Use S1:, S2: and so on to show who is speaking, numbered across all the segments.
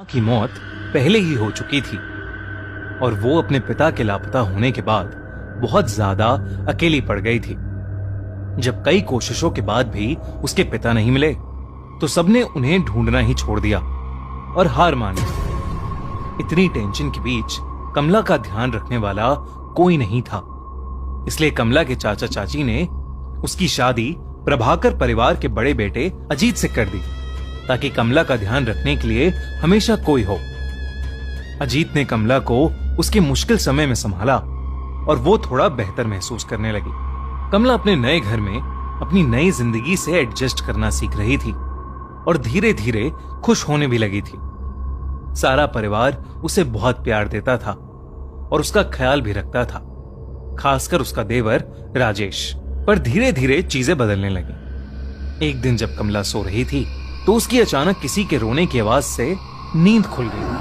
S1: की मौत पहले ही हो चुकी थी और वो अपने पिता के लापता होने के बाद बहुत ज्यादा अकेली पड़ गई थी। जब कई कोशिशों के बाद भी उसके पिता नहीं मिले तो सबने उन्हें ढूंढना ही छोड़ दिया और हार मान ली। इतनी टेंशन के बीच कमला का ध्यान रखने वाला कोई नहीं था, इसलिए कमला के चाचा चाची ने उसकी शादी प्रभाकर परिवार के बड़े बेटे अजीत से कर दी ताकि कमला का ध्यान रखने के लिए हमेशा कोई हो। अजीत ने कमला को उसके मुश्किल समय में संभाला और वो थोड़ा बेहतर महसूस करने लगी। कमला अपने नए घर में अपनी नई जिंदगी से एडजस्ट करना सीख रही थी और धीरे धीरे खुश होने भी लगी थी। सारा परिवार उसे बहुत प्यार देता था और उसका ख्याल भी रखता था, खासकर उसका देवर राजेश। पर धीरे धीरे चीजें बदलने लगी। एक दिन जब कमला सो रही थी तो उसकी अचानक किसी के रोने की आवाज से नींद खुल गई।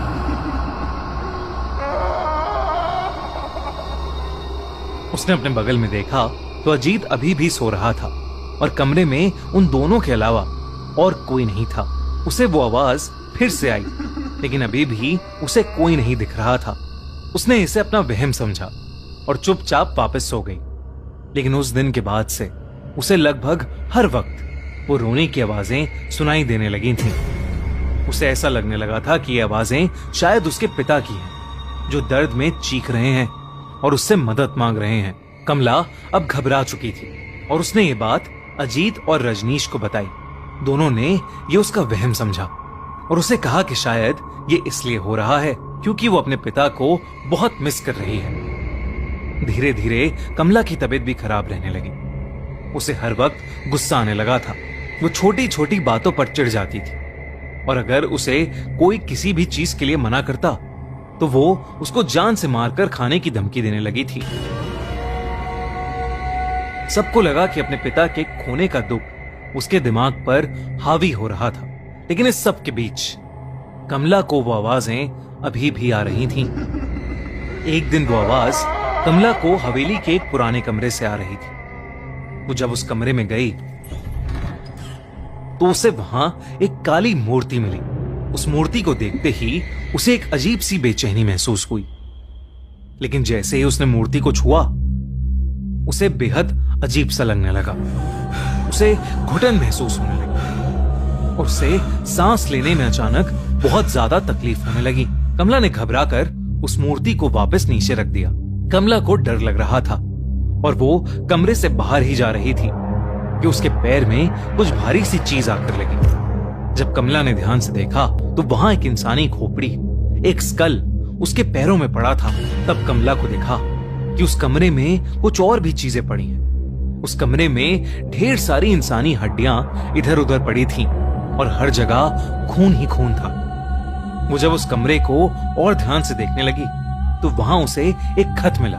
S1: उसने अपने बगल में देखा तो अजीत अभी भी सो रहा था और कमरे में उन दोनों के अलावा और कोई नहीं था। उसे वो आवाज फिर से आई, लेकिन अभी भी उसे कोई नहीं दिख रहा था। उसने इसे अपना वहम समझा और चुपचाप वापस सो गई। लेकिन उस दिन के बाद से उसे लगभग हर वक्त वो रोने की आवाजें सुनाई देने लगी थीं। उसे ऐसा लगने लगा था कि ये आवाजें शायद उसके पिता की हैं, जो दर्द में चीख रहे हैं और उससे मदद मांग रहे हैं। कमला अब घबरा चुकी थी और उसने ये बात अजीत और रजनीश को बताई। दोनों ने ये उसका वहम समझा और उसे कहा कि शायद ये इसलिए हो रहा है क्योंकि वो अपने पिता को बहुत मिस कर रही है। धीरे धीरे कमला की तबीयत भी खराब रहने लगी। उसे हर वक्त गुस्सा आने लगा था। वो छोटी छोटी बातों पर चिढ़ जाती थी और अगर उसे कोई किसी भी चीज के लिए मना करता तो वो उसको जान से मारकर खाने की धमकी देने लगी थी। सबको लगा कि अपने पिता के खोने का दुख उसके दिमाग पर हावी हो रहा था, लेकिन इस सब के बीच कमला को वो आवाजें अभी भी आ रही थीं। एक दिन वो आवाज कमला को हवेली के एक पुराने कमरे से आ रही थी। वो जब उस कमरे में गई तो उसे वहां एक काली मूर्ति मिली। उस मूर्ति को देखते ही उसे एक अजीब सी बेचैनी महसूस हुई, लेकिन जैसे ही उसने मूर्ति को छुआ उसे बेहद अजीब सा लगने लगा। उसे घुटन महसूस होने लगी और उसे सांस लेने में अचानक बहुत ज्यादा तकलीफ होने लगी। कमला ने घबराकर उस मूर्ति को वापस नीचे रख दिया। कमला को डर लग रहा था और वो कमरे से बाहर ही जा रही थी कि उसके पैर में कुछ भारी सी चीज आकर लगी। जब कमला ने ध्यान से देखा तो वहां एक इंसानी खोपड़ी, एक स्कल उसके पैरों में पड़ा था। तब कमला को देखा कि उस कमरे में कुछ और भी चीजें पड़ी हैं। उस कमरे में ढेर सारी इंसानी हड्डियां इधर उधर पड़ी थीं और हर जगह खून ही खून था। वो जब उस कमरे को और ध्यान से देखने लगी तो वहां उसे एक खत मिला।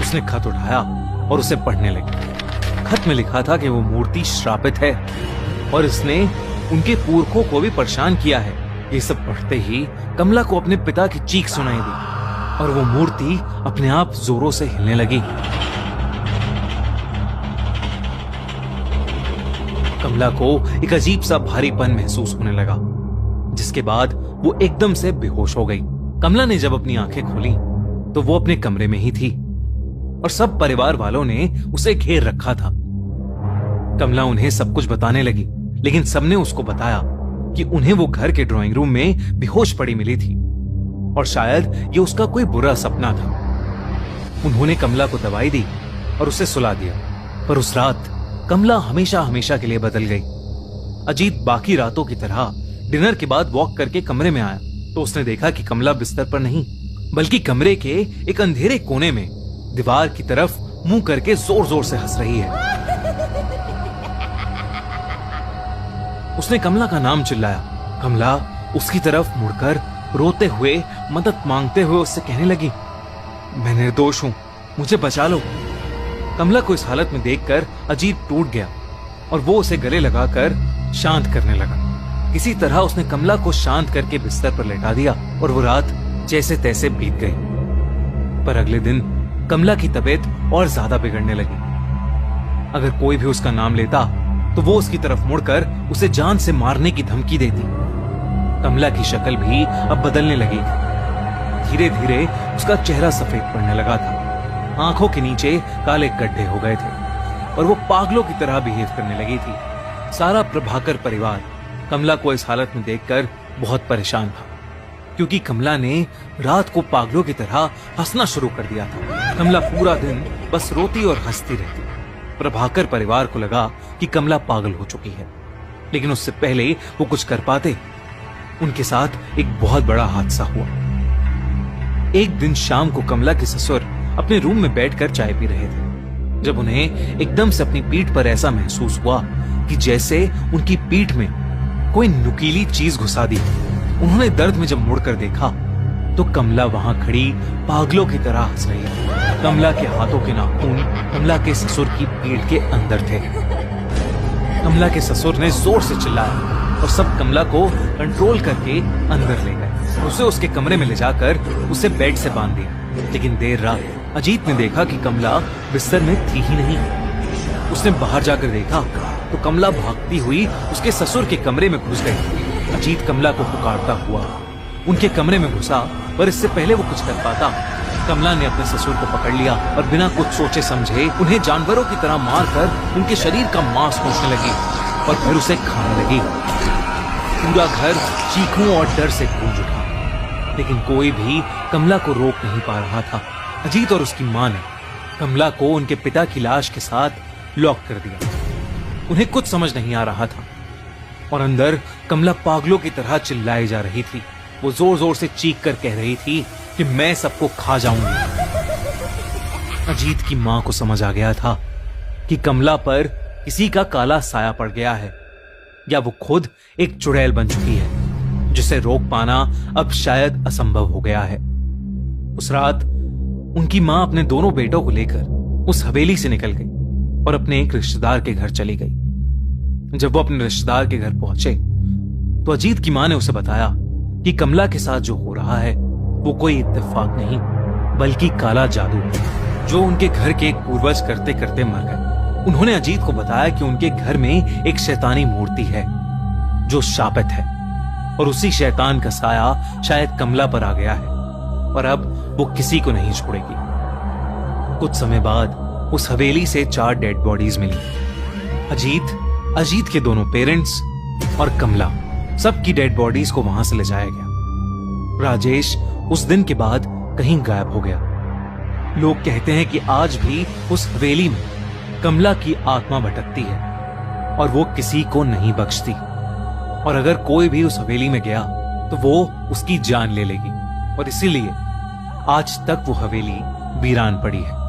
S1: उसने खत उठाया और उसे पढ़ने लगी। खत में लिखा था कि वो मूर्ति श्रापित है और इसने उनके पुरखों को भी परेशान किया है। ये सब पढ़ते ही कमला को अपने पिता की चीख सुनाई दी और वो मूर्ति अपने आप जोरों से हिलने लगी। कमला को एक अजीब सा भारीपन महसूस होने लगा, जिसके बाद वो एकदम से बेहोश हो गई। कमला ने जब अपनी आंखें खोली तो वो अपने कमरे में ही थी और सब परिवार वालों ने उसे घेर रखा था। कमला उन्हें सब कुछ बताने लगी, लेकिन सबने उसको बताया कि उन्हें वो घर के ड्राइंग रूम में बेहोश पड़ी मिली थी और शायद ये उसका कोई बुरा सपना था। उन्होंने कमला को दवाई दी और उसे सुला दिया, पर उस रात कमला हमेशा हमेशा के लिए बदल गई। अजीत बाकी रातों की तरह डिनर के बाद वॉक करके कमरे में आया तो उसने देखा कि कमला बिस्तर पर नहीं, बल्कि कमरे के एक अंधेरे कोने में दीवार की तरफ मुंह करके जोर जोर से हंस रही है। उसने कमला का नाम चिल्लाया। कमला उसकी तरफ मुड़कर रोते हुए, मदद मांगते हुए उससे कहने लगी, मैं निर्दोष हूं, मुझे बचा लो। कमला को इस हालत में देखकर अजीत टूट गया और वो उसे गले लगाकर शांत करने लगा। किसी तरह उसने कमला को शांत करके बिस्तर पर लेटा दिया और वो रात जैसे तैसे बीत गई। पर अगले दिन कमला की तबीयत और ज्यादा बिगड़ने लगी। अगर कोई भी उसका नाम लेता तो वो उसकी तरफ मुड़कर उसे जान से मारने की धमकी देती। कमला की शक्ल भी अब बदलने लगी थी। धीरे धीरे उसका चेहरा सफेद पड़ने लगा था, आंखों के नीचे काले गड्ढे हो गए थे और वो पागलों की तरह बिहेव करने लगी थी। सारा प्रभाकर परिवार कमला को इस हालत में देखकर बहुत परेशान था, क्योंकि कमला ने रात को पागलों की तरह हंसना शुरू कर दिया था। कमला पूरा दिन बस रोती और हंसती रहती। प्रभाकर परिवार को लगा कि कमला पागल हो चुकी है, लेकिन उससे पहले वो कुछ कर पाते, उनके साथ एक बहुत बड़ा हादसा हुआ। एक दिन शाम को कमला के ससुर अपने रूम में बैठकर चाय पी रहे थे, जब उन्हें एकदम से अपनी पीठ पर ऐसा महसूस हुआ कि जैसे उनकी पीठ में कोई नुकीली चीज घुसा दी। उन्होंने दर्द में जब मुड़कर देखा तो कमला वहां खड़ी पागलों की तरह हंस रही थी। कमला के हाथों के नाखून कमला के ससुर की पीठ के अंदर थे। कमला के ससुर ने जोर से चिल्लाया और सब कमला को कंट्रोल करके अंदर ले गए। उसे उसके कमरे में ले जाकर उसे बेड से बांध दिया, लेकिन देर रात अजीत ने देखा कि कमला बिस्तर में थी ही नहीं। उसने बाहर जाकर देखा तो कमला भागती हुई उसके ससुर के कमरे में घुस गई। अजीत कमला को पुकारता हुआ उनके कमरे में घुसा, पर इससे पहले वो कुछ कर पाता, कमला ने अपने ससुर को पकड़ लिया और बिना कुछ सोचे समझे उन्हें जानवरों की तरह मारकर उनके शरीर का मांस नोचने लगी और फिर उसे खाने लगी। पूरा घर चीखों और डर से गूंज उठा, लेकिन कोई भी कमला को रोक नहीं पा रहा था। अजीत और उसकी मां ने कमला को उनके पिता की लाश के साथ लॉक कर दिया। उन्हें कुछ समझ नहीं आ रहा था और अंदर कमला पागलों की तरह चिल्लाई जा रही थी। वो जोर जोर से चीख कर कह रही थी कि मैं सबको खा जाऊंगी। अजीत की मां को समझ आ गया था कि कमला पर किसी का काला साया पड़ गया है, या वो खुद एक चुड़ैल बन चुकी है, जिसे रोक पाना अब शायद असंभव हो गया है। उस रात उनकी मां अपने दोनों बेटों को लेकर उस हवेली से निकल गई और अपने एक रिश्तेदार के घर चली गई। जब वो अपने रिश्तेदार के घर पहुंचे तो अजीत की मां ने उसे बताया कि कमला के साथ जो हो रहा है वो कोई इत्तेफाक नहीं, बल्कि काला जादू है, जो उनके घर के एक पूर्वज करते करते मर गए। उन्होंने अजीत को बताया कि उनके घर में एक शैतानी मूर्ति है जो शापित है और उसी शैतान का साया शायद कमला पर आ गया है और अब वो किसी को नहीं छोड़ेगी। कुछ समय बाद उस हवेली से 4 डेड बॉडीज मिली। अजीत के दोनों पेरेंट्स और कमला, सबकी डेड बॉडीज को वहां से ले जाया गया। राजेश उस दिन के बाद कहीं गायब हो गया। लोग कहते हैं कि आज भी उस हवेली में कमला की आत्मा भटकती है और वो किसी को नहीं बख्शती, और अगर कोई भी उस हवेली में गया तो वो उसकी जान ले लेगी, और इसीलिए आज तक वो हवेली वीरान पड़ी है।